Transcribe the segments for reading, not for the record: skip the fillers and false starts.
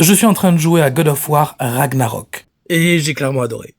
Je suis en train de jouer à God of War Ragnarok. Et j'ai clairement adoré.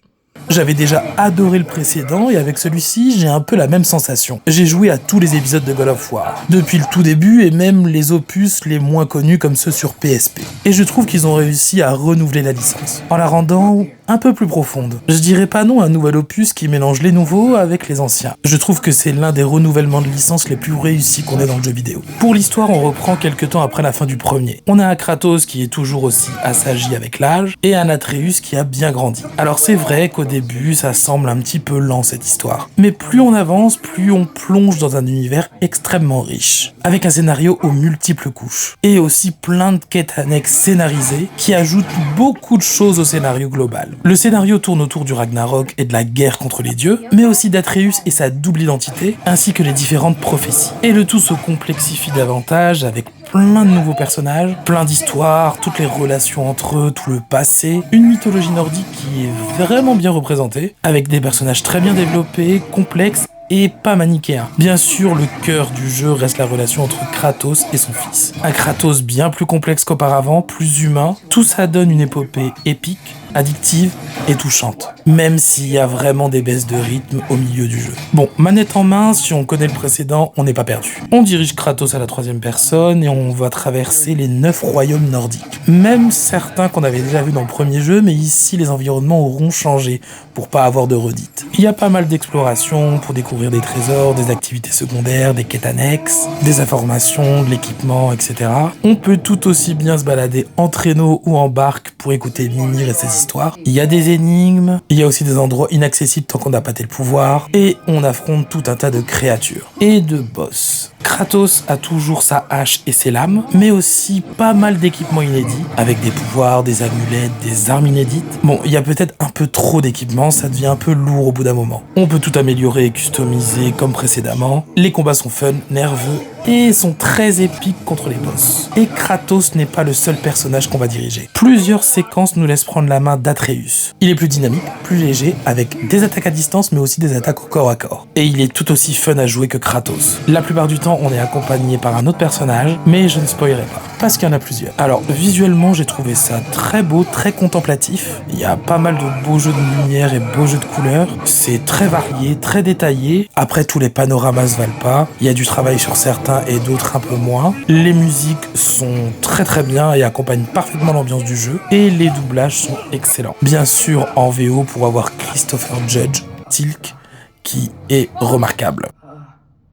J'avais déjà adoré le précédent et avec celui-ci, j'ai un peu la même sensation. J'ai joué à tous les épisodes de God of War, depuis le tout début et même les opus les moins connus comme ceux sur PSP. Et je trouve qu'ils ont réussi à renouveler la licence, en la rendant un peu plus profonde. Je dirais pas non à un nouvel opus qui mélange les nouveaux avec les anciens. Je trouve que c'est l'un des renouvellements de licence les plus réussis qu'on ait dans le jeu vidéo. Pour l'histoire, on reprend quelques temps après la fin du premier. On a un Kratos qui est toujours aussi assagi avec l'âge, et un Atreus qui a bien grandi. Alors c'est vrai qu'au début, ça semble un petit peu lent cette histoire. Mais plus on avance, plus on plonge dans un univers extrêmement riche, avec un scénario aux multiples couches, et aussi plein de quêtes annexes scénarisées qui ajoutent beaucoup de choses au scénario global. Le scénario tourne autour du Ragnarok et de la guerre contre les dieux, mais aussi d'Atreus et sa double identité, ainsi que les différentes prophéties. Et le tout se complexifie davantage avec plein de nouveaux personnages, plein d'histoires, toutes les relations entre eux, tout le passé, une mythologie nordique qui est vraiment bien représentée, avec des personnages très bien développés, complexes, et pas manichéen. Bien sûr, le cœur du jeu reste la relation entre Kratos et son fils. Un Kratos bien plus complexe qu'auparavant, plus humain, tout ça donne une épopée épique, addictive et touchante. Même s'il y a vraiment des baisses de rythme au milieu du jeu. Bon, manette en main, si on connaît le précédent, on n'est pas perdu. On dirige Kratos à la 3e personne et on va traverser les 9 royaumes nordiques. Même certains qu'on avait déjà vus dans le premier jeu, mais ici les environnements auront changé pour pas avoir de redites. Il y a pas mal d'explorations pour découvrir des trésors, des activités secondaires, des quêtes annexes, des informations, de l'équipement, etc. On peut tout aussi bien se balader en traîneau ou en barque pour écouter Mimir et ses histoires. Il y a des énigmes, il y a aussi des endroits inaccessibles tant qu'on n'a pas tel pouvoir, et on affronte tout un tas de créatures et de boss. Kratos a toujours sa hache et ses lames, mais aussi pas mal d'équipements inédits, avec des pouvoirs, des amulettes, des armes inédites. Bon, il y a peut-être un peu trop d'équipements, ça devient un peu lourd au bout d'un moment. On peut tout améliorer et customiser comme précédemment. Les combats sont fun, nerveux, et sont très épiques contre les boss. Et Kratos n'est pas le seul personnage qu'on va diriger. Plusieurs séquences nous laissent prendre la main d'Atreus. Il est plus dynamique, plus léger, avec des attaques à distance, mais aussi des attaques au corps à corps. Et il est tout aussi fun à jouer que Kratos. La plupart du temps, on est accompagné par un autre personnage, mais je ne spoilerai pas, parce qu'il y en a plusieurs. Alors, visuellement, j'ai trouvé ça très beau, très contemplatif. Il y a pas mal de beaux jeux de lumière et beaux jeux de couleurs. C'est très varié, très détaillé. Après, tous les panoramas se valent pas. Il y a du travail sur certains et d'autres un peu moins. Les musiques sont très bien et accompagnent parfaitement l'ambiance du jeu. Et les doublages sont excellents. Bien sûr, en VO pour avoir Christopher Judge, Tilk, qui est remarquable.